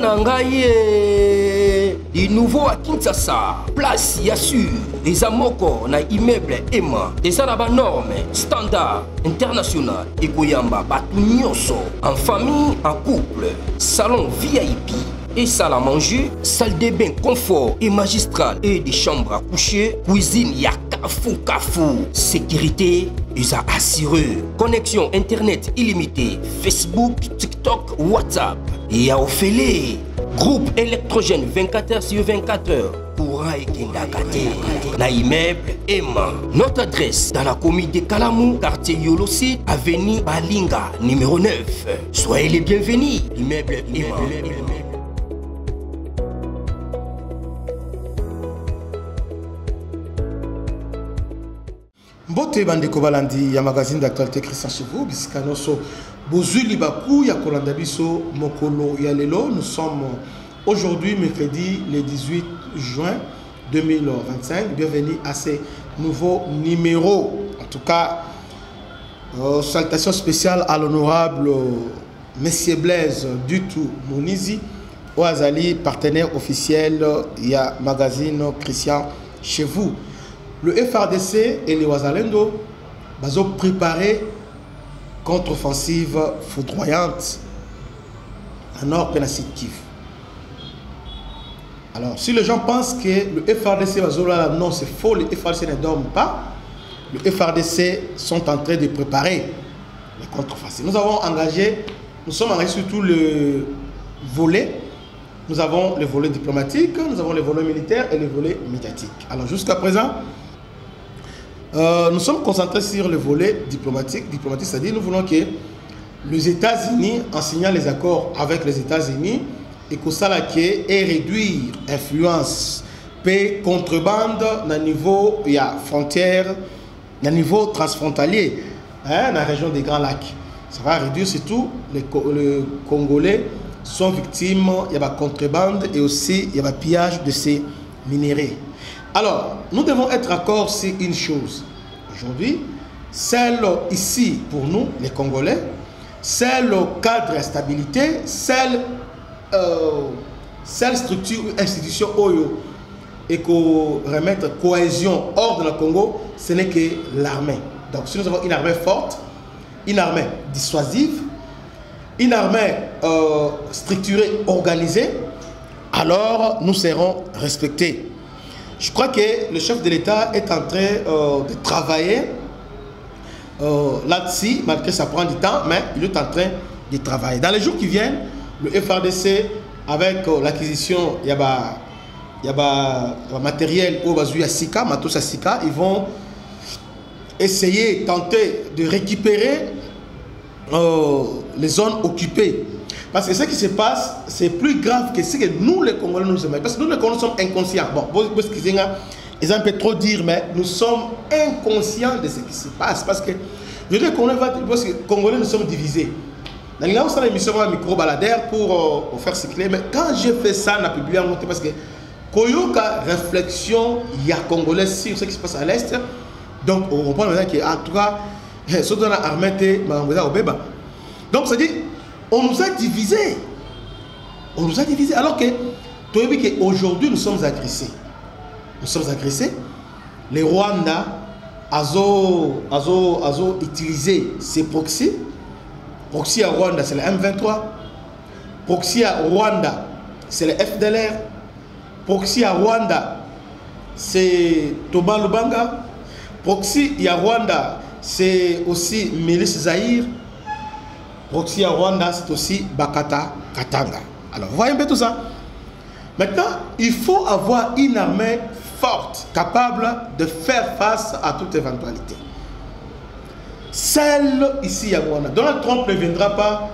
Nangaye, du nouveau à Kinshasa, place Yassur, des amoko na immeuble Emma, des arabes normes, standard, international, et Koyamba, Batunyoso, en famille, en couple, salon VIP. Et salle à manger, salle de bain confort et magistrale et des chambres à coucher, cuisine Kafou. Sécurité, ils ont assuré. Connexion internet illimitée, Facebook, TikTok, WhatsApp. Et à Ophélie, groupe électrogène 24h/24h. Courant et Kindakate. Na immeuble Emma. Notre adresse dans la commune de Kalamou, quartier Yolosi, avenue Balinga, numéro 9. Soyez les bienvenus. Immeuble Emma. Bote bandeko balandi ya magazine d'actualité Christian chez vous bisika noso bozuli baku ya kolanda biso mokolo ya lelo. Nous sommes aujourd'hui mercredi le 18 juin 2025. Bienvenue à ce nouveau numéro. En tout cas, salutations spéciales à l'honorable Monsieur Blaise Dutou Monizi Oazali, partenaire officiel ya magazine Christian chez vous. Le FRDC et les Ouazalendo ont préparé contre-offensive foudroyante à nord de la Sud Kivu. Alors, si les gens pensent que le FRDC va là, non, c'est faux, le FRDC ne dorme pas. Le FRDC sont en train de préparer les contre-offensives. Nous sommes engagés sur tout le volet. Nous avons le volet diplomatique, nous avons le volet militaire et le volet médiatique. Alors, jusqu'à présent, nous sommes concentrés sur le volet diplomatique. C'est-à-dire nous voulons que les États-Unis, en signant les accords avec les États-Unis, et que ça et réduire l'influence et contrebande au niveau frontière, au niveau transfrontalier, dans la région des Grands Lacs. Ça va réduire surtout les Congolais sont victimes, il y a la contrebande et aussi il y a le pillage de ces minéraux. Alors, nous devons être d'accord sur une chose. Aujourd'hui, c'est ici pour nous, les Congolais, c'est le cadre de stabilité, c'est la structure ou institution OYO et qu'on remettre cohésion hors de la Congo, ce n'est que l'armée. Donc, si nous avons une armée forte, une armée dissuasive, une armée structurée, organisée, alors nous serons respectés. Je crois que le chef de l'État est en train de travailler là-dessus, malgré ça prend du temps, mais il est en train de travailler. Dans les jours qui viennent, le FRDC, avec l'acquisition, il y a matériel au Bazou Sika, Matos Sika, ils vont essayer, tenter de récupérer les zones occupées. Parce que ce qui se passe, c'est plus grave que ce que nous, les Congolais, nous aimons. Parce que nous, les Congolais, sommes inconscients. Bon, ils ont peut trop dire, mais nous sommes inconscients de ce qui se passe. Parce que je dis que les Congolais, nous sommes divisés. Dans l'émission, on a un micro-baladère pour faire cycler. Mais quand j'ai fait ça, on a publié en monté parce que Koyoka, réflexion, il y a Congolais sur ce qui se passe à l'Est. Donc, on comprend maintenant qu'en tout cas, surtout dans l'armée, donc, ça dit, on nous a divisés. On nous a divisés. Alors que, aujourd'hui, nous sommes agressés. Nous sommes agressés. Les Rwandais ont utilisé ces proxys. Proxy à Rwanda, c'est le M23. Proxy à Rwanda, c'est le FDLR. Proxy à Rwanda, c'est Thomas Lubanga. Proxy à Rwanda, c'est aussi Milice Zahir. Proxy à Rwanda, c'est aussi Bakata Katanga. Alors, vous voyez un peu tout ça. Maintenant, il faut avoir une armée forte, capable de faire face à toute éventualité. Celle ici à Rwanda. Donald Trump ne viendra pas,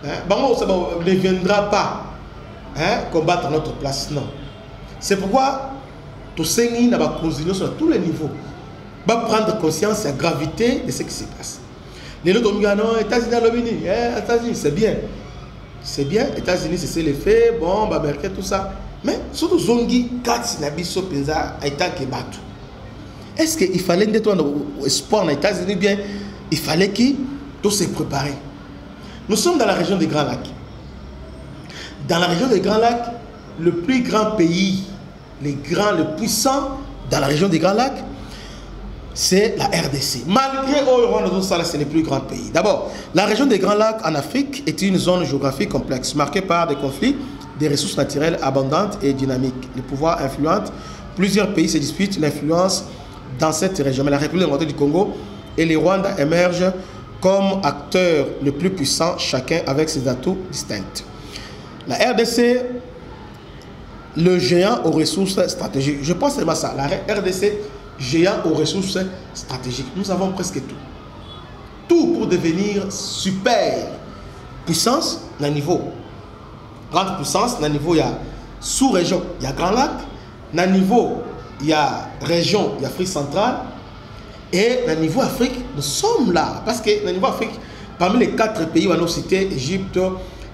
ne viendra pas combattre à notre place. Non. C'est pourquoi tout ce qui n'a pas continué sur tous les niveaux va prendre conscience de la gravité de ce qui se passe. Les autres disent non, États-Unis, c'est bien. C'est bien, États-Unis, c'est le fait, bon, Américain, tout ça. Mais surtout, Zongi, Katsi, Nabiso, Penza, Aïta, Kebatu. Est-ce qu'il fallait être un espoir aux États-Unis bien? Il fallait qu'il tout se prépare. Nous sommes dans la région des Grands Lacs. dans la région des Grands Lacs, le plus grand pays, le puissant dans la région des Grands Lacs, c'est la RDC. Malgré Rwanda, c'est le plus grand pays. D'abord, la région des Grands Lacs en Afrique est une zone géographique complexe, marquée par des conflits, des ressources naturelles abondantes et dynamiques. Les pouvoirs influents, plusieurs pays se disputent l'influence dans cette région. Mais la République démocratique du Congo et le Rwanda émergent comme acteurs les plus puissants, chacun avec ses atouts distincts. La RDC, le géant aux ressources stratégiques. Je pense seulement ça. La RDC, géant aux ressources stratégiques. Nous avons presque tout. Tout pour devenir super puissance d'un niveau. Grande puissance, d'un niveau, il y a sous-région, il y a Grand Lac. D'un niveau, il y a région, il y a Afrique centrale. Et d'un niveau Afrique, nous sommes là. Parce que dans le niveau Afrique, parmi les 4 pays où on a cité, Égypte,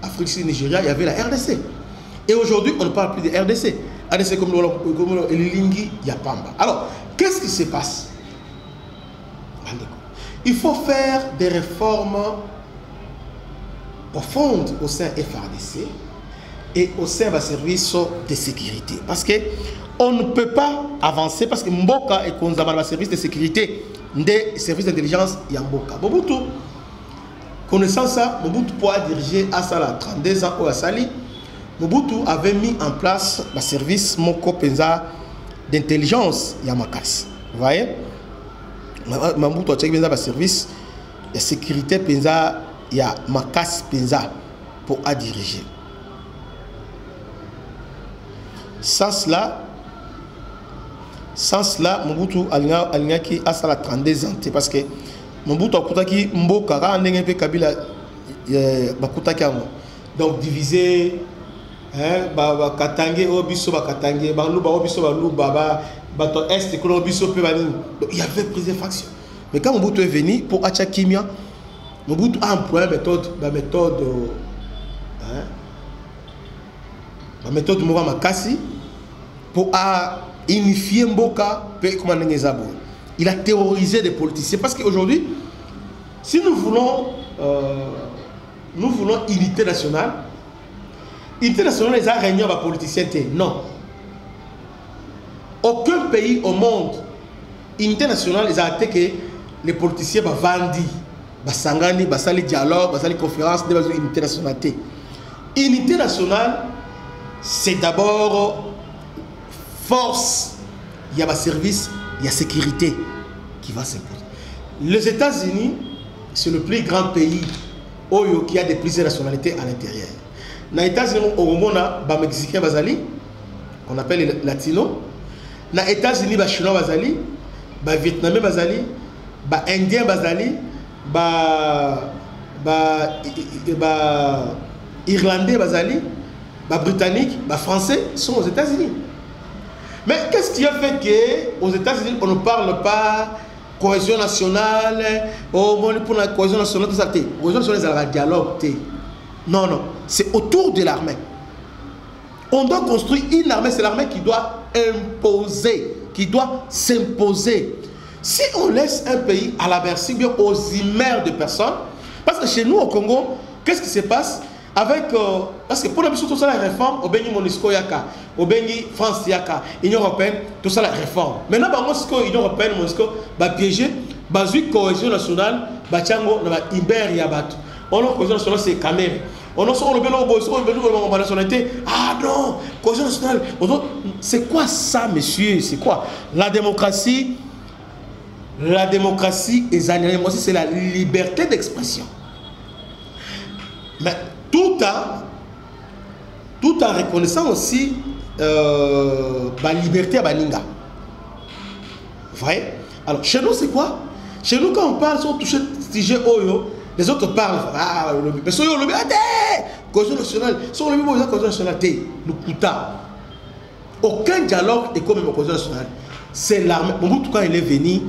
Afrique du Nigeria, il y avait la RDC. Et aujourd'hui, on ne parle plus de RDC. RDC comme le Lingui, il y a Pamba. Alors, qu'est-ce qui se passe? Il faut faire des réformes profondes au sein FARDC et au sein des services de sécurité. Parce qu'on ne peut pas avancer, parce que Mboka et Konzama, le service de sécurité, des services d'intelligence, il y a Mboka. Mobutu, connaissant ça, Mobutu pourra diriger Asala 32 ans au Asali. Mobutu avait mis en place le service Moko Penza d'intelligence Yamakas. Vous voyez? Mobutu a checké le service de sécurité Penza Yamakas Penza pour à diriger. Sans cela, Mobutu a qui a 32 ans. Parce que Mobutu a dit que Mboka a dit Kabila donc divisé. Katange obiso ba Katange ba luba obiso ba luba ba to est ko obiso pe bani. Il y avait pris des factions. Mais quand Mobutu est venu pour Acha Kimia, Mobutu a employé la méthode Moura Makasi pour unifier Mboka pe comment Ngezabo. Il a terrorisé des politiciens parce qu'aujourd'hui, si nous voulons unité nationale, unité nationale, les réunions de politiciens, non. Aucun pays au monde, unité nationale, les a été que les politiciens vont vendre, vont s'engager, vont faire dialogue, vont faire conférence, vont faire unité nationale. Unité nationale, c'est d'abord force, il y a un service, il y a sécurité qui va s'imposer. Les États-Unis, c'est le plus grand pays qui a des plusieurs nationalités à l'intérieur. Dans les États-Unis, on a des Mexicains, on appelle les Latinos. Dans les États-Unis, il y a des Chinois, des Vietnamiens, des Indiens, des Irlandais, des Britanniques, des Français sont aux États-Unis. Mais qu'est-ce qui a fait qu'aux États-Unis, on ne parle pas cohésion nationale, pour la cohésion nationale, tout ça, cohésion nationale, c'est un dialogue. Non, non, c'est autour de l'armée. On doit construire une armée, c'est l'armée qui doit imposer, qui doit s'imposer. Si on laisse un pays à la merci, bien aux immers de personnes, parce que chez nous au Congo, qu'est-ce qui se passe avec, parce que pour la mission, tout ça, la réforme, au Béni Monisco Yaka, au Béni France Yaka, Union Européenne, tout ça, la réforme. Maintenant, l'Union Européenne, Monisco, va piéger, va cohésion nationale, va tchango, va Iber Yabat. On a cohésion nationale, c'est quand même. On a le nationalité. Ah non, cohésion nationale. C'est quoi ça, monsieur? C'est quoi? La démocratie est animée. C'est la liberté d'expression. Mais tout en reconnaissant aussi la liberté à Baninga. Vous voyez? Alors, chez nous, c'est quoi? Chez nous, quand on parle, si on touche ce sujet, les autres parlent. Ah, mais si on le dit, cohésion nationale, si on le dit, cohésion nationale, nous coûtons. Aucun dialogue est comme la cohésion nationale. C'est l'armée. Mobutu, quand il est venu,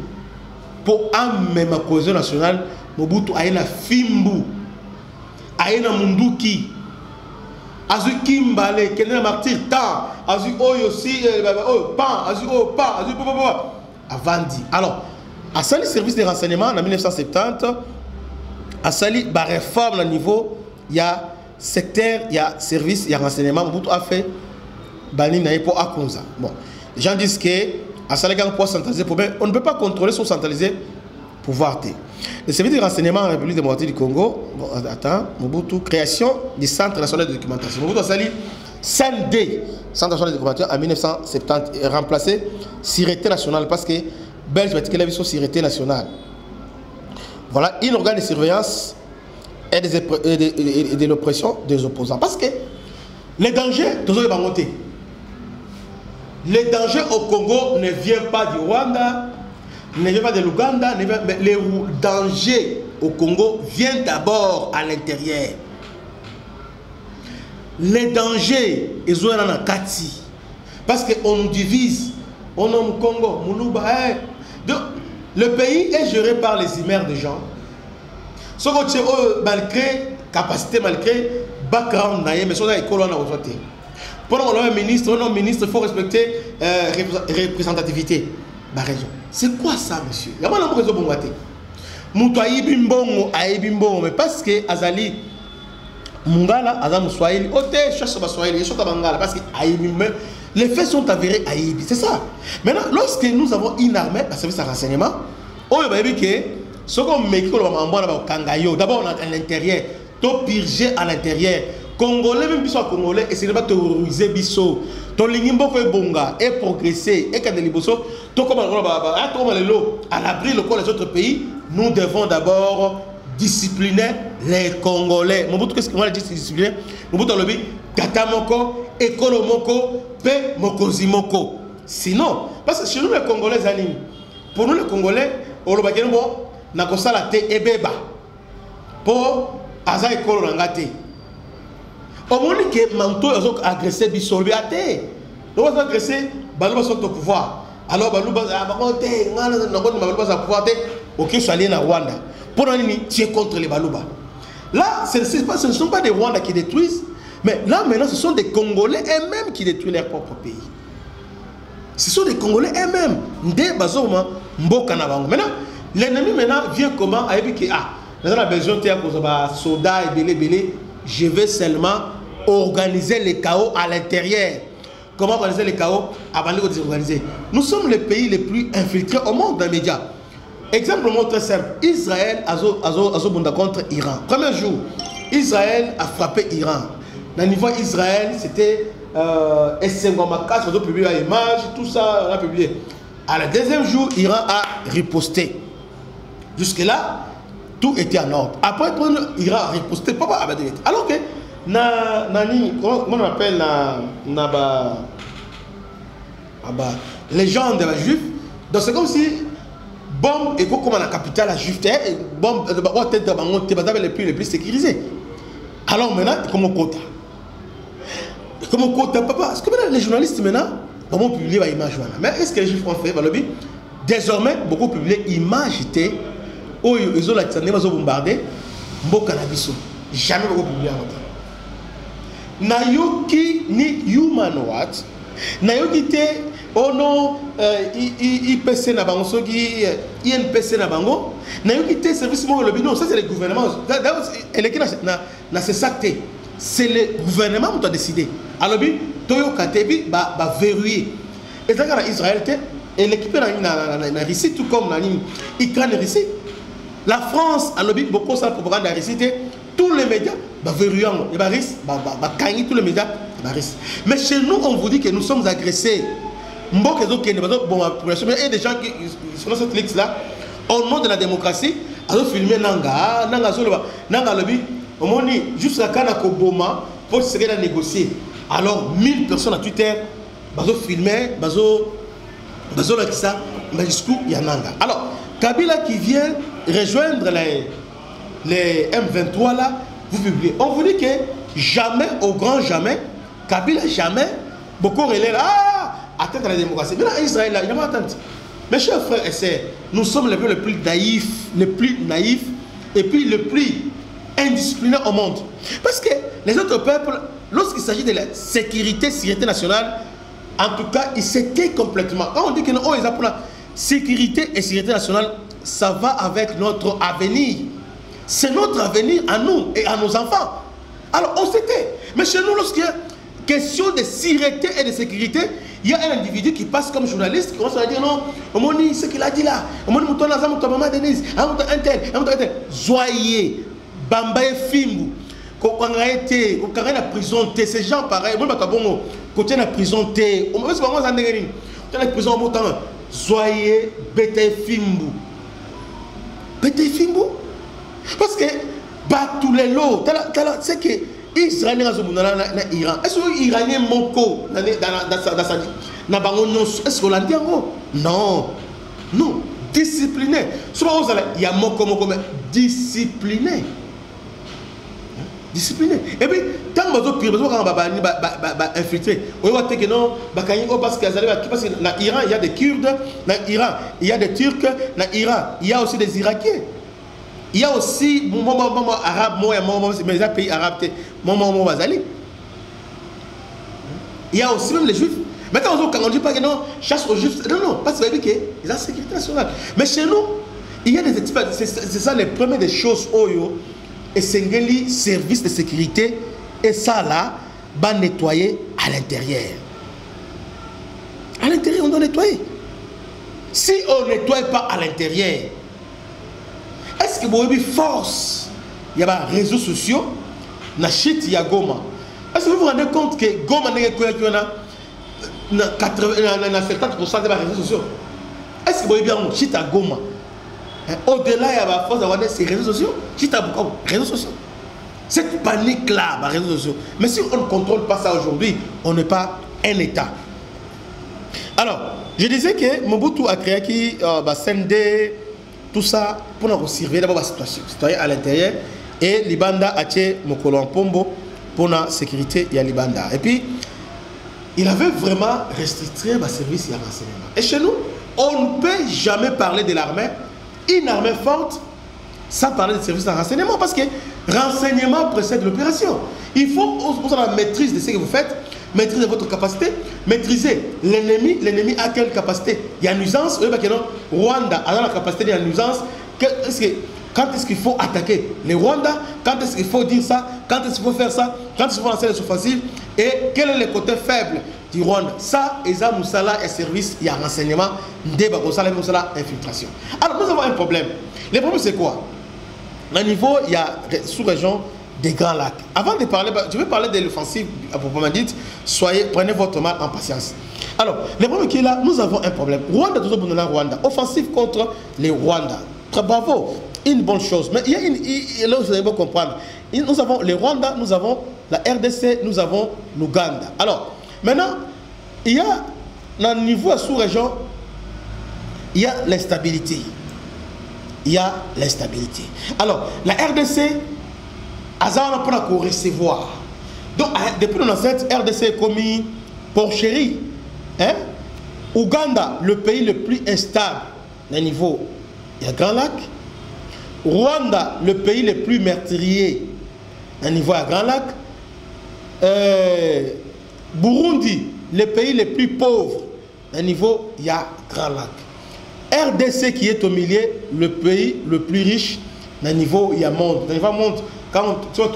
pour amener la cohésion nationale, Mobutu a eu la Fimbu, a eu la Munduki, a eu Kimbale, Kenel Martyr, Tan, a eu Oyo aussi, Pan, a eu Pan, a eu Papa, avant dit. Alors, à ça, le service de renseignement en 1970, à Sali, la réforme au niveau, il y a secteur, il y a service, il y a renseignement. Mobutu a fait Bani pour Akonza. Bon, les gens disent que à Sénégal, pour centraliser le problème, on ne peut pas contrôler son centralisé pouvoir. Le service de renseignement en République démocratique du Congo, bon, attends, Mobutu, création du Centre national de documentation. Mobutu a sali CND, Centre national de documentation, en 1970, et remplacé Sûreté nationale, parce que Belge va dire sur Sûreté nationale. Voilà, une organe de surveillance et de l'oppression des opposants. Parce que les dangers, les dangers au Congo ne viennent pas du Rwanda, ne viennent pas de l'Ouganda, mais les dangers au Congo viennent d'abord à l'intérieur. Les dangers, ils sont dans la Kati. Parce qu'on nous divise. On nomme Congo, Moulouba. Donc, le pays est géré par les imères des gens. Ce que malgré capacité, malgré background, mais ce que école on a voté. Pour un ministre, il faut respecter représentativité. C'est quoi ça, monsieur? Il y a pas de raison pour moi. Moutou aïbimbongo, aïbimbongo, mais parce que Azali Mungala, Azam Swahili, Ote, chasse Swahili, chasse Bangala, parce que les faits sont avérés à Ibi, c'est ça. Maintenant, lorsque nous avons une armée, le service de renseignement, on va dire que ce qu'on met d'abord on a à l'intérieur, tout purger à l'intérieur. Congolais, même si Congolais, et ce n'est pas terroriser Bisso. Ton lingimbo est bonga, est progressé, et quand les bosso, tout comme à l'abri le corps des autres pays, nous devons d'abord discipliner les Congolais. Mobutu, qu'est-ce que moi je dis discipliner? Mobutu a dit Katamoko, Ekolomoko, Pe Mokozimoko. Sinon, parce que chez nous les Congolais, pour nous les Congolais, on va dire bon, nakosala te ebeba. Pour Aza Ekolo Rangate. Au moment que Manto a agressé Bissolbi à terre, nous avons agressé, Balouba sont au pouvoir. Alors Balouba a pouvoir, ok, soit allé dans Rwanda. Pour nous tirer contre les Balouba. Là, ce ne sont pas des Rwandais qui détruisent, mais là maintenant, ce sont des Congolais eux-mêmes qui détruisent leur propre pays. Ce sont des Congolais eux-mêmes. Maintenant, l'ennemi maintenant vient comment? Nous avons besoin de soldats et belé. Je vais seulement organiser les chaos à l'intérieur. Comment organiser les chaos? Avant de désorganiser. Nous sommes les pays les plus infiltrés au monde dans les médias. Exemple très simple. Israël a contre Iran. Premier jour, Israël a frappé Iran. Dans le niveau Israël, c'était SNGOMAKAS, on a publié l'image, tout ça, on a publié. À le deuxième jour, Iran a riposté. Jusque-là, tout était en ordre. Après, l'Iran a riposté. Alors que, comment on appelle les gens de la juif, donc c'est comme si bombe et comme la capitale la juif, bombe les plus sécurisés. Alors maintenant, comment quota? Comment quota, papa? Est-ce que les journalistes maintenant vont publier l'image? Mais est-ce que les juifs ont fait? Désormais, beaucoup publient l'image. Oh, ils ont la tête, ils ont bombardé. Jamais beaucoup publié. Nayoki ni human what? Nayoki te ono IPC na bango soki INPC na bango. Nayoki te service mo lobi non, ça c'est le gouvernement. C'est le gouvernement qui a décidé. Alors bi toyo katebi ba verrouiller. Et ça quand Israël et l'équipe na Russie tout comme na Ukraine Russie. La France a lobby beaucoup de propagande de la Russie. Tous les médias, verrouillant, tous les médias, mais chez nous, on vous dit que nous sommes agressés. Et des gens qui sont dans cette liste-là, au nom de la démocratie, ils ont filmé Nanga, lobby, jusqu'à Kanakoboma, pour se négocier. Alors, 1000 personnes à Twitter, ils ont filmé, ils ont jusqu'où il y a Nanga. Alors, Kabila qui vient rejoindre les M23 là, vous publiez. On vous dit que jamais, au grand jamais, Kabila jamais, beaucoup relais là, atteindre la démocratie. Mais là, Israël là, il n'y a pas attente. Mes chers frères et sœurs, nous sommes les plus naïfs, et puis les plus indisciplinés au monde. Parce que les autres peuples, lorsqu'il s'agit de la sécurité nationale, en tout cas, ils s'étaient complètement. Quand on dit que nous, ils appellent la sécurité et sécurité nationale, ça va avec notre avenir. C'est notre avenir à nous et à nos enfants. Alors, on s'était. Mais chez nous, lorsqu'il y a question de sûreté et de sécurité, il y a un individu qui passe comme journaliste, qui commence à dire non, Omoni, ce qu'il a dit là, Omoni Moutona, Maman Denise, un tel. Zoyer, Bambaye Fimbu, quand on a été, quand on a prison, ces gens pareils, moi, quand on a prison, on va se faire un endroit, quand on a prison, on va Zoyer, Bete Fimbu. Bete Fimbu? Parce que, tous les lots, c'est que Israël est en Iran. Est-ce que l'Iranien Moko est-ce que l'Indien non. Non. Discipliné. Il y a Moko, mais discipliné. Discipliné. Et puis, tant que vous avez infiltré, vous voyez que non, parce que dans l'Iran, il y a des Kurdes, dans l'Iran, il y a des Turcs, dans l'Iran, il y a aussi des Irakiens. Il y a aussi arabe, mais les pays arabes, il y a aussi même les juifs. Maintenant, quand on dit pas que non, chasse aux juifs, non, parce que c'est la sécurité nationale. Mais chez nous, il y a des experts, c'est ça les premières des choses, et c'est un service de sécurité, et ça là, va nettoyer à l'intérieur. À l'intérieur, on doit nettoyer. Si on ne nettoie pas à l'intérieur, est-ce que vous avez force? Il y a des réseaux sociaux, il y a Goma. Est-ce que vous vous rendez compte que Goma n'est que 70% des réseaux sociaux? Est-ce que vous avez bien Chita Goma? Au-delà, il y a la force d'avoir ces réseaux sociaux. Chita Bukavu, réseaux sociaux. Cette panique-là, les réseaux sociaux. Mais si on ne contrôle pas ça aujourd'hui, on n'est pas un État. Alors, je disais que Mobutu a créé CND, tout ça pour nous surveiller d'abord la situation. Citoyen à l'intérieur et Libanda a tué Mokolo Mpombo pour la sécurité et Libanda. Et puis, il avait vraiment restricté le service et le renseignement. Et chez nous, on ne peut jamais parler de l'armée, une armée forte, sans parler de service de renseignement. Parce que renseignement précède l'opération. Il faut vous avoir la maîtrise de ce que vous faites, maîtriser votre capacité, maîtriser l'ennemi. L'ennemi a quelle capacité? Il y a une nuisance. Rwanda a la capacité de la nuisance. Quand est-ce qu'il faut attaquer les Rwandais? Quand est-ce qu'il faut dire ça? Quand est-ce qu'il faut faire ça? Quand est-ce qu'il faut lancer les offensives? Et quel est le côté faible du Rwanda? Ça, Eza Moussala et service, il y a renseignement, débat, infiltration. Alors nous avons un problème. Le problème c'est quoi? Au niveau, il y a sous-région des Grands Lacs. Avant de parler, je vais parler de l'offensive à proprement dit. Prenez votre mal en patience. Alors, le problème qui est là, nous avons un problème. Rwanda, toujours pour nous, Rwanda. Offensive contre les Rwandais. Très bravo. Une bonne chose. Mais il y a une. Là, vous allez comprendre. Nous avons les Rwandais, nous avons la RDC, nous avons l'Ouganda. Alors, maintenant, il y a, dans le niveau sous-région, il y a l'instabilité. Il y a l'instabilité. Alors, la RDC, Azar n'a pas recevoir. Donc, depuis cette RDC commis porcherie, hein? Ouganda, le pays le plus instable, au niveau, il y a Grand Lac. Rwanda, le pays le plus meurtrier, au niveau à Grand Lac. Burundi, le pays le plus pauvre, au niveau, il y a Grand Lac. RDC qui est au milieu, le pays le plus riche, au niveau, il y a monde. Dans le monde, quand tu vois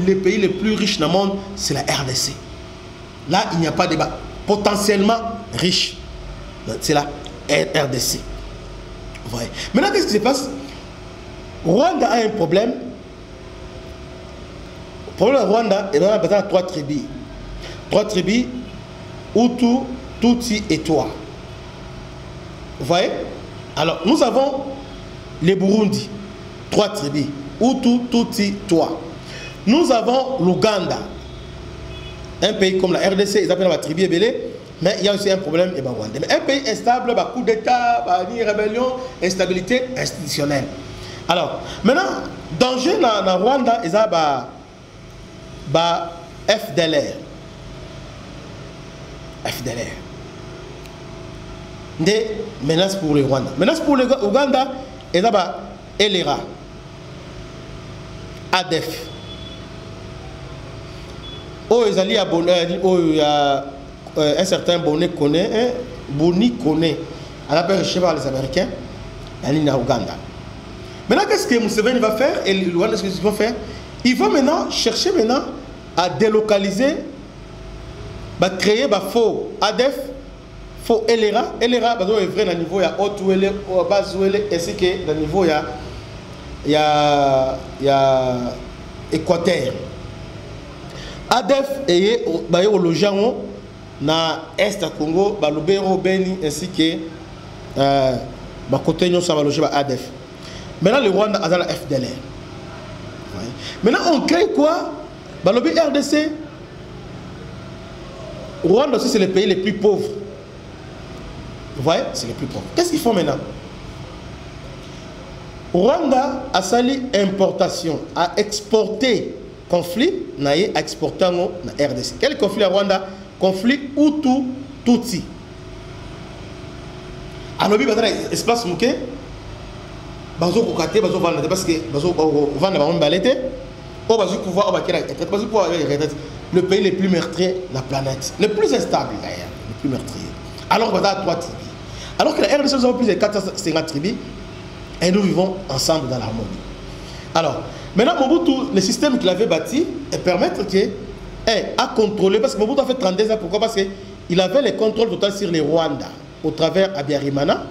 les pays les plus riches dans le monde, c'est la RDC. Là, il n'y a pas de débat. Potentiellement riche, c'est la RDC. Ouais. Maintenant, qu'est-ce qui se passe? Rwanda a un problème. Le problème de Rwanda, il y a 3 tribus. 3 tribus, Hutu, Tutsi et Twa. Vous voyez? Alors, nous avons les Burundi, 3 tribus. Hutu, Tutsi, Twa. Nous avons l'Ouganda. Un pays comme la RDC, ils appellent la tribu ébélée, mais il y a aussi un problème, et Rwanda. Mais un pays instable, coup d'État, rébellion, instabilité institutionnelle. Alors, maintenant, danger dans Rwanda, ils ont FDLR. FDLR. Des menaces pour le Rwanda. Menaces pour le Ouganda, ils ont LRA. ADF. Oh, ils allaient abonner, il y a un certain Boni connaît, à la période chez les Américains, il en Ouganda. Maintenant, qu'est-ce que Museveni va faire et le Rwanda, qu'est-ce qu'ils vont faire? Ils vont maintenant chercher à délocaliser, à créer un faux ADF, faux LRA. LRA, est vrai, à niveau, il y a haute ou base ou ainsi que à niveau, il y a Équateur. ADF est au logement na Est à Congo, Balubero, Beni, ainsi que côté nous ça va loger ADF. Maintenant le Rwanda a la FDLR. Maintenant on crée quoi? Balobi RDC. Rwanda aussi c'est le pays les plus pauvres. Vous voyez, c'est les plus pauvres. Qu'est-ce qu'ils font maintenant? Rwanda a sali importation, a exporté conflit, a exporté en RDC. Quel conflit à Rwanda? Conflit Hutu-Tutsi. Alors, il y a un espace mouké, bazo kokate, bazo vendre, parce que bazo vendre ba balete, o bazo pouvoir le pays le plus meurtrier de la planète, le plus instable d'ailleurs, le plus meurtrier. Alors qu'on a 3 tribus. Alors que la RDC nous avons plus de 450 tribus et nous vivons ensemble dans l'harmonie. Alors, maintenant Mobutu, le système qu'il avait bâti et permettre que à contrôler, parce que Mobutu a fait 32 ans, pourquoi? Parce qu'il avait le contrôle total sur les Rwandais au travers Abiyarimana.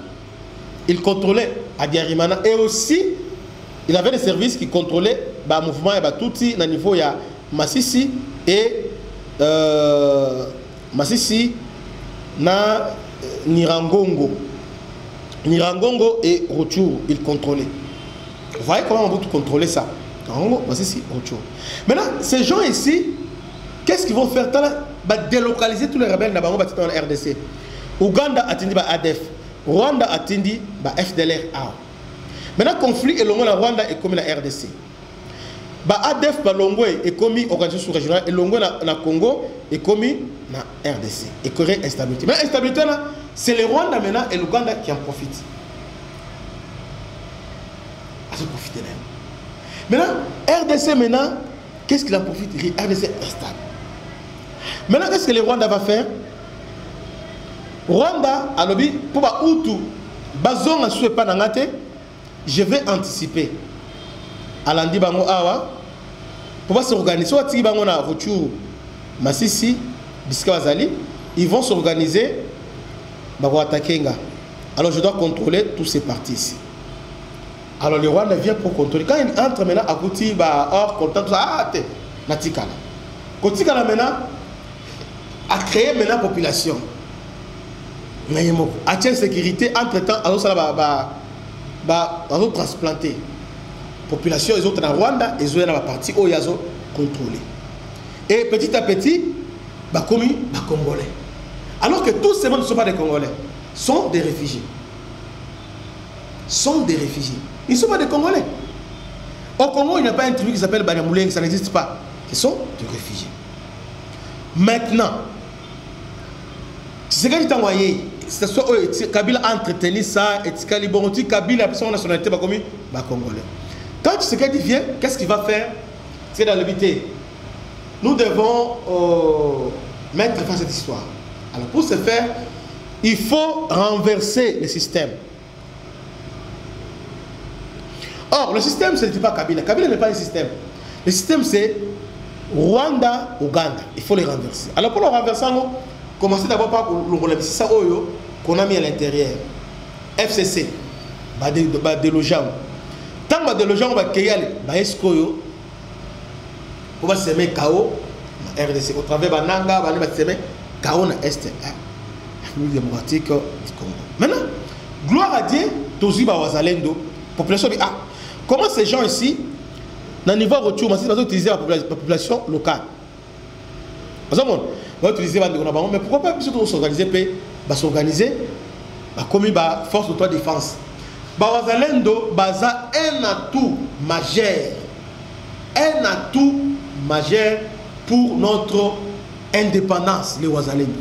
Il contrôlait Abiyarimana et aussi il avait des services qui contrôlaient le mouvement et Tutsi au niveau de Masisi et Masisi na Nirangongo. Nirangongo et Rutshuru, il contrôlait. Vous voyez comment Mobutu contrôlait ça? Nirangongo, Masisi, Rutshuru. Maintenant, ces gens ici, qu'est-ce qu'ils vont faire? Ils vont délocaliser tous les rebelles dans la RDC. Ouganda a atteint ADF. Rwanda a atteint FDLR. Maintenant, le conflit est long la Rwanda et comme la RDC. ADF est commis organisation sous-régionale et longo na Congo est commis na RDC. Et créer instabilité. Mais l'instabilité, c'est le Rwanda maintenant et l'Ouganda qui en profitent. Ils profitent d'eux. Maintenant, RDC maintenant, qu'est-ce qu'il en profite? RDC est stable. Maintenant, qu'est-ce que le Rwanda va faire? Rwanda, à l'objet, pour Hutu, Bazon a souhaité pas n'angate, je vais anticiper. Alandi bango awa, pour s'organiser, soit si bango na Rutshuru, Masisi, Biska Wazali, ils vont s'organiser, bako attaquer nga. Alors je dois contrôler tous ces partis ici. Alors le Rwanda vient pour contrôler. Quand il entre maintenant à Kouti, hors contact, Natikala. Kotikala maintenant a créé maintenant la population. A tient sécurité, entre-temps, alors ça va transplanter. Population, ils ont dans Rwanda, ils ont dans la partie où ils ont contrôlé. Et petit à petit, commis, Congolais. Alors que tous ces gens ne sont pas des Congolais, sont des réfugiés. Sont des réfugiés. Ils ne sont pas des Congolais. Au Congo, il n'y a pas un tribu qui s'appelle Banyamuleng, ça n'existe pas. Ils sont des réfugiés. Maintenant, c'est ce que tu as envoyé. Kabila a entretenu ça, et Kabila a pris son nationalité, Congolais. Quand Tshisekedi vient, qu'est-ce qu'il va faire? C'est dans le BT. Nous devons mettre fin à cette histoire. Alors pour ce faire, il faut renverser le système. Or, le système, ce n'est pas Kabila. Kabila n'est pas un système. Le système, c'est Rwanda, Ouganda. Il faut les renverser. Alors pour le renverser, commencez d'abord par le ça qu'on a mis à l'intérieur. FCC, délogeant. Tant que délogeant, on va créer Escoyo pour semer KO RDC. Au travers de Nanga, on va semer KO na Est. République démocratique du Congo. Maintenant, gloire à Dieu, Tozi Bawazalendo, population dit, comment ces gens ici, dans le niveau retour, on va utiliser la population locale. On va utiliser la population, mais pourquoi pas s'organiser, comme une force d'autodéfense. Bawazalendo baza un atout majeur pour notre indépendance, les Wazalendo.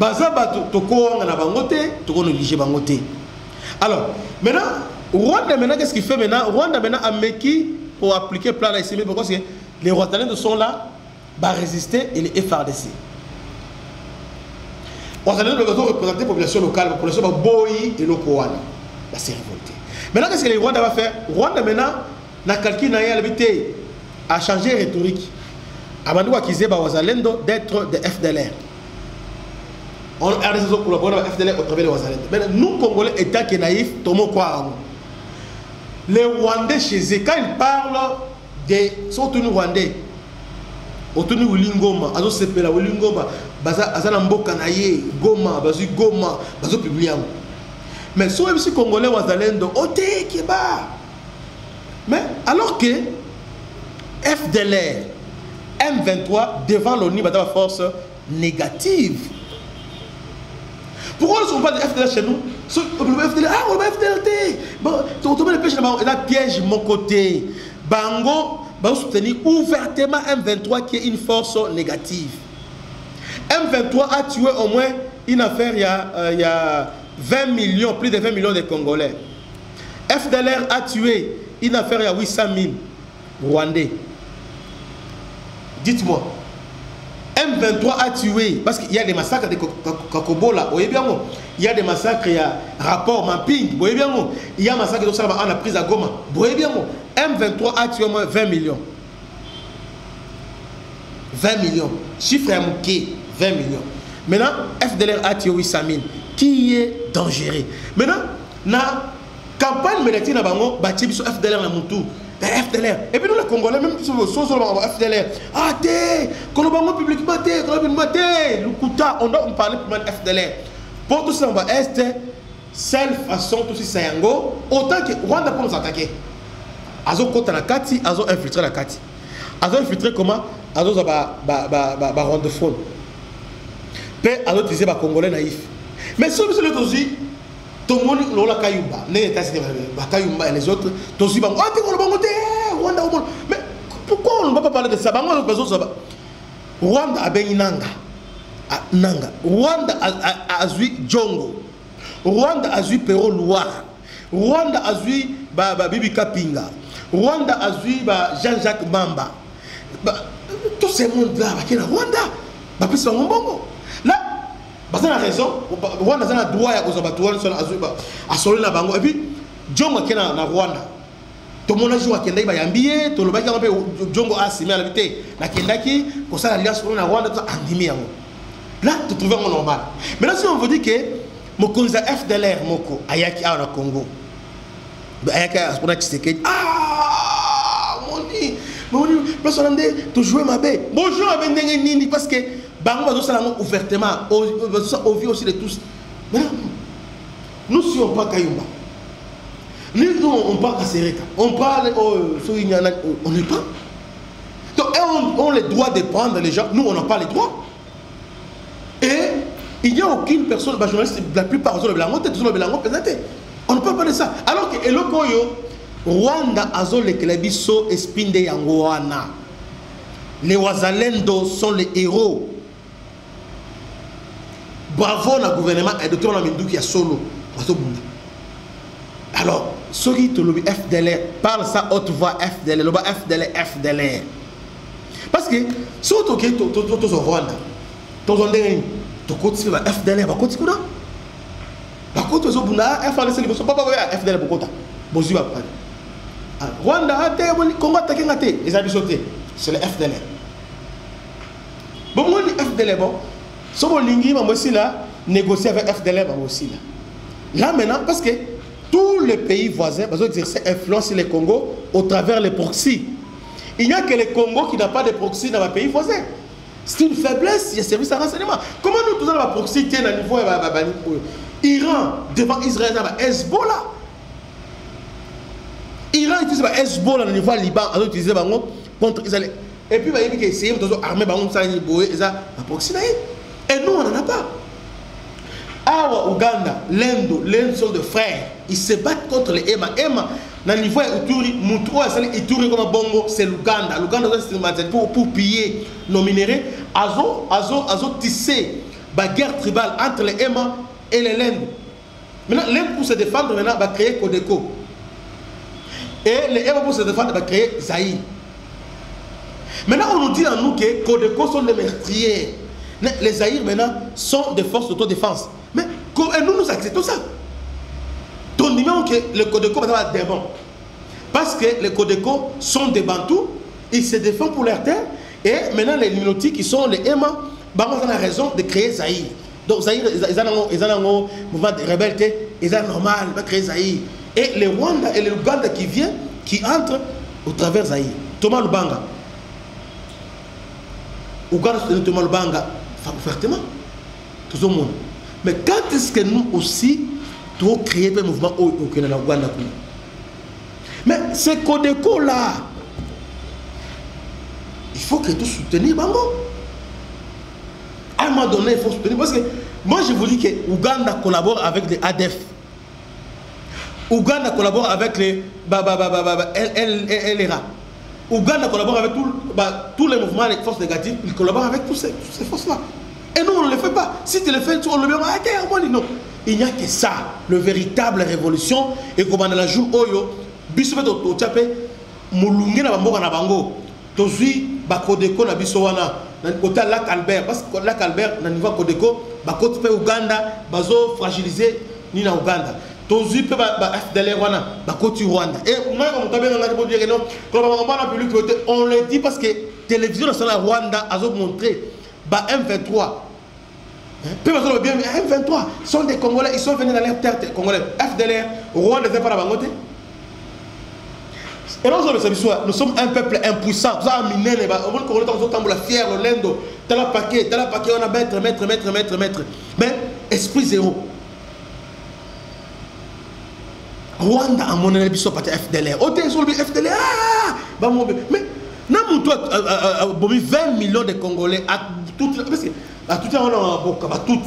Baza toko na bangote, toko négliger bangote. Alors, maintenant, Rwanda maintenant qu'est-ce qu'il fait maintenant? Rwanda maintenant a meki pour appliquer le plan là ici, parce que les Rwandais sont là, va résister et les FARDC. Rwandais doivent représenter la population locale, la population boyi et lokoana. Là c'est révolté. Maintenant qu'est-ce que les Rwandais va faire? Rwanda maintenant n'a calculé n'a habité à changer rhétorique. Avant de accuser Wazalendo d'être de FDLR. On a collaboré avec FDLR au travers de Wazalendo. Mais nous, Congolais, étant que naïfs, Tomo quoi. Les Rwandais chez eux, quand ils parlent des surtout Rwandais, autour de Wilingoma, Azo Sepela, Wilingoma, Bazana Mboka Naye, Goma, Bazu Goma, Bazo Publiam. Mais si les Congolais Wazalendo, Ote Keba. Mais alors que FDLR, M23 devant l'ONU, la force négative. Pourquoi ne sont pas des FDLR chez nous? FDLR, ah, on va FDLR. Bon, tu retrouves les pêches là-bas, et là, piège mon côté. Bango va soutenir ouvertement M23 qui est une force négative. M23 a tué au moins une affaire il y a 20 millions, plus de 20 millions de Congolais. FDLR a tué une affaire il y a 800 000 Rwandais. Dites-moi, M23 a tué, parce qu'il y a des massacres de Kakobola, il y a des massacres, il y a rapport mapping, il y a un massacre de Salama en la prise à Goma, M23 a tué au moins 20 millions. 20 millions. Chiffre à Mouké, 20 millions. Maintenant, FDLR a tué 800 000, qui est dangereux. Maintenant, la campagne médiatique, FDLR na Moutou. FDLR. Et puis nous les Congolais, même si nous sommes FDLR. Ah, t'es, quand on va publiquement, on doit parler pour le FDLR. Pour tout ça, on va être seule façon, tout ça, Sayango, autant que Rwanda pour nous attaquer. Azo kota la Kati, Azo infiltré la Kati. Azo infiltré comment? Azo rwandophone. Puis Azo utilisé les Congolais naïfs. Mais si vous êtes aussi, tout le monde lola Kayumba, les États-Unis, Kayumba et les autres, tous ils vont Rwanda. Mais pourquoi on ne va pas parler de ça? Rwanda a béni Nanga. Rwanda a zui Djongo. Rwanda a zui Pero Loire. Rwanda a zui Bibi Kapinga. Rwanda a zui Jean-Jacques Mamba. Tous ces mondes-là, Rwanda, là, parce a raison, Rwanda a droit à soler la bango. Et puis, Djongo est na Rwanda. Tout le monde a joué à Kendaki, Bayambié, tout le monde a joué à Djongo a simé à la vérité. Na Kendaki, comme ça, l'alliance sur la Rwanda, andimé. Là, tu trouves un normal. Maintenant, si on veut dire que mon conseil FDLR, Moko, Ayaki a au Congo, Ayaki a ce Tshisekedi, ah, mon Dieu, personne n'a tu joues ma baie. Bonjour, parce que Bango va faire ouvertement, au vu aussi de tous. Nous, si on parle Kayumba, nous, on parle à Sereka, on parle on n'est pas. Donc, on a le droit de prendre les gens, nous, on n'a pas les droits. Et il n'y a aucune personne, journaliste, la plupart des gens présentés. On ne peut pas de ça. Alors que Elokoyo, Rwanda a les Klebiso et Spinde Yangoana. Les Wazalendo sont les héros. Bravo le gouvernement et de Dr Mindouki à solo. Alors, ceux qui te le FDLR parle ça haute voix FDLR, le bas FDLR. Parce que si tu es au Rwanda, tu es au FDLR, tu es au Bakota zo bunda FDLR c'est pas FDLR Bakota. Bozu va prendre. Rwanda a été Congo attaqué ngate, ils ont sauté. C'est le FDLR. Bon moi le FDLR bon. So bon lingi ma aussi là négocier avec FDLR ma aussi là. Là maintenant parce que tous les pays voisins ils exercent influence sur le Congo au travers les proxys. Il n'y a que le Congo qui n'a pas de proxy dans les pays voisins. C'est une faiblesse, il y a service à renseignement. Comment nous tous la proxy tient à niveau Iran devant Israël, Hezbollah. Iran utilise Hezbollah au niveau Liban, ils utilisent contre Israël. Et puis, il y a essayé d'armer la proxy. Et nous, on n'en a pas. Awa Ouganda, l'Inde sont de frères. Ils se battent contre les EMA. EMA, dans le niveau Ituri, Ituri comme Bongo, c'est l'Ouganda. L'Ouganda, c'est pour piller nos minéraux. Azo tissé la guerre tribale entre les EMA et les l'Inde. Maintenant, l'Inde pour se défendre, maintenant, va créer Codeco. Et les EMA pour se défendre, va créer Zaïre. Maintenant, on nous dit à nous que Codeco sont des meurtriers. Les Zaïre, maintenant, sont des forces d'autodéfense. Mais nous acceptons ça. Ton numéro que le Codeco va avoir des bons. Parce que les Codeco sont des Bantous, ils se défendent pour leur terre, Et maintenant, les Ninoti qui sont les Emma, bah, on a raison de créer Zaïre. Donc, Zaïre, ils ont un mouvement de rebelle, ils ont normal, ils vont créer Zaïre. Et le Rwanda et le Ouganda qui vient, qui entrent au travers Zaïre. Thomas Lubanga. Ouganda soutient Thomas Lubanga ouvertement. Tout le monde. Mais quand est-ce que nous aussi, nous créer un mouvement au Ouganda? Mais ces Codeco là, il faut que tout soutenir Bango. À un moment donné, il faut soutenir. Parce que moi, je vous dis que Ouganda collabore avec les ADF. Ouganda collabore avec les LRA. Ouganda collabore avec tous les mouvements, les forces négatives. Ils collaborent avec toutes ces forces-là. Et nous, on ne le fait pas. Si tu le fais, on le met. Non. Il n'y a que ça. Le véritable révolution. Et comme on a la joue, Bissoube au Tchapé, Moulungé na Bango na Bango. Tozui, Bakodeko na Bissowana. Côté Lac Albert. Parce que Lac Albert, na niveau Kodeko, Bakote Ouganda, Bazo fragilisé, ni na Ouganda. Tozui pe FDLR wana, Bakoti Rwanda. Et moi, on le dit parce que télévision nationale Rwanda a montré M23. M23 sont des Congolais, ils sont venus dans leur terre congolais. FDLR, Rwanda, c'est pas la Bangote. Et nous sommes un peuple impuissant. Nous avons miné les Congolais, nous sommes fiers, le lendo, t'as la paquet, on a maître. Mais esprit zéro. Rwanda a mon avis sur FDLR. Oh, t'es sur le FDLR. Mais, nous avons 20 millions de Congolais à tout le monde. À tout le monde, à tout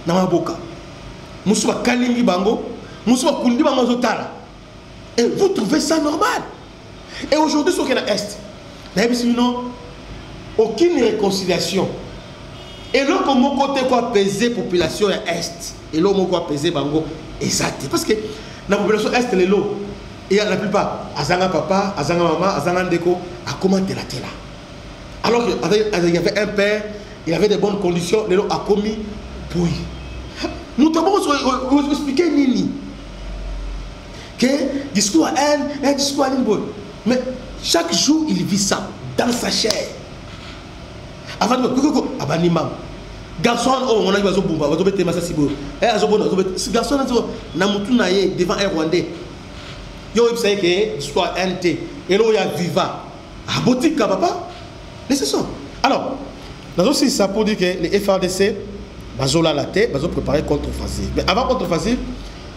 le monde. Nous sommes Kalingi Bango, nous sommes Kundi Bango Zotala. Et vous trouvez ça normal? Et aujourd'hui, sur le Est, il n'y a aucune réconciliation. Et là, comment côté quoi peser la population Est? Et là, comment quoi peser Bango? Exact. Parce que la population Est, les lots. Et la plupart, Azanga papa, Azanga maman, Azanga ndeko, a commenté la télé. Alors qu'il y avait un père, il avait des bonnes conditions, les lots a commis pour nous devons expliquer Nini. Que discours à haine, un discours à Nimbo. Mais chaque jour, il vit ça dans sa chair. Avant de dire, garçon, on a eu un bomba, on a eu un massacre. Ce garçon, on a eu devant un Rwandais. Il y a eu un discours à haine. Et là, il y a Viva. À boutique, papa. Mais c'est ça. Alors, dans aussi, ça pour dire que les FRDC, ils ont la tête, ils ont préparé contre-offensive. Mais avant contre-offensive,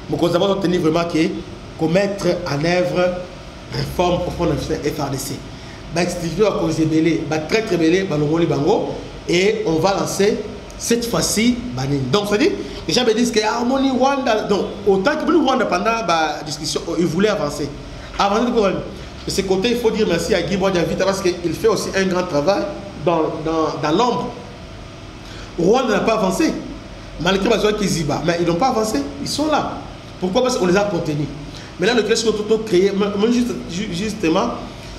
nous avons obtenu vraiment qu'on mette en œuvre réforme profonde de FRDC. Très très belé, et on va lancer cette fois-ci. Donc, ça dit, les gens me disent que Harmonie Rwanda, donc autant que le Rwanda pendant la discussion, ils voulaient avancer. Avancer de ce côté, il faut dire merci à Guy Boadiavita parce qu'il fait aussi un grand travail dans l'ombre. Rwanda n'a pas avancé, malgré qu'ils y battent, mais ils n'ont pas avancé, ils sont là. Pourquoi? Parce qu'on les a contenus. Mais là, le création tout créé, justement,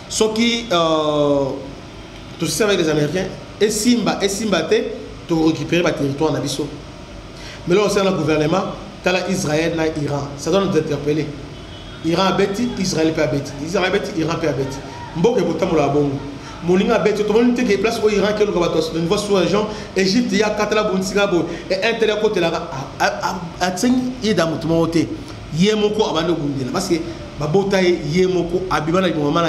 ceux qui, tout ça avec les Américains, et Simba, pour récupérer le territoire en Abysso. Mais là, on sait le gouvernement, tu as Israël, l'Iran. Ça doit nous interpeller. Iran a bêti, Israël peut bêti. Israël a bêti, Iran peut bêti. Mbok est pourtant la bonne. Molinga a bêti. Tout le monde qui est place au Iran, qui est le niveau sous région, Égypte, il y a Katala, Bounsingabo, et un tel côté là, à Tsing, il y a dans mon côté. Yemoko abano bundela parce que babota yemoko abibana momana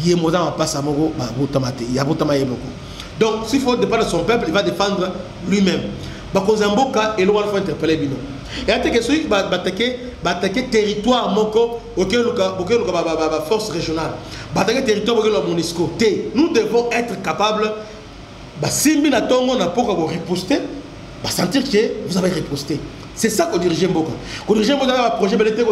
yemoza en passe à mogo babota mate yabota yemoko. Donc s'il faut défendre son peuple, il va défendre lui-même. Bakozamboka et l'on va interpeller bino. Et attaquer celui qui va attaquer territoire moko auquel la force régionale. Attaquer territoire auquel la MONUSCO. Nous devons être capables si mina tongo na poko riposter, sentir que vous avez riposté. C'est ça qu'on dirige Mboka. Qu'on dirige Mboka dans le projet BLT,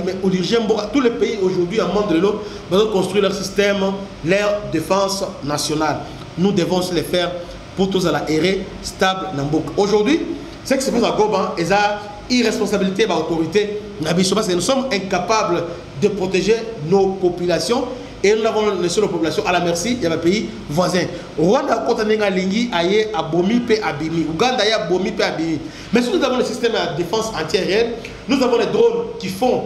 mais on dirige Mboka. Tous les pays aujourd'hui en monde de l'eau doivent construire leur système, leur défense nationale. Nous devons se les faire pour tous à la errer stable dans Mboka. Aujourd'hui, ce qui se passe à Goban, ils ont irresponsabilité de l'autorité. Parce que nous sommes incapables de protéger nos populations. Et nous avons laissé nos populations à la merci de nos pays voisins. Rwanda, quand on est lingi, aye abomi pe abimi. Ouganda, aye abomi pe abimi. Mais si nous avons le système de défense antiaérienne, nous avons les drones qui font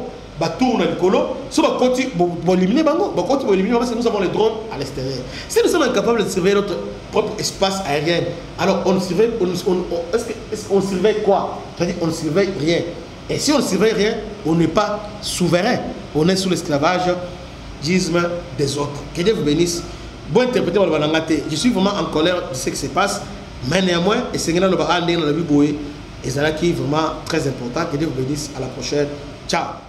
tourne le colo, si on continue, éliminer bango, parce que nous avons les drones à l'extérieur. Si nous sommes incapables de surveiller notre propre espace aérien, alors on surveille, on surveille quoi? C'est-à-dire on ne surveille rien. Et si on ne surveille rien, on n'est pas souverain. On est sous l'esclavage des autres. Que Dieu vous bénisse. Bon interpréter le balangate. Je suis vraiment en colère de ce qui se passe, mais néanmoins, et c'est dans la vie, et c'est là qui est vraiment très important. Que Dieu vous bénisse. À la prochaine. Ciao.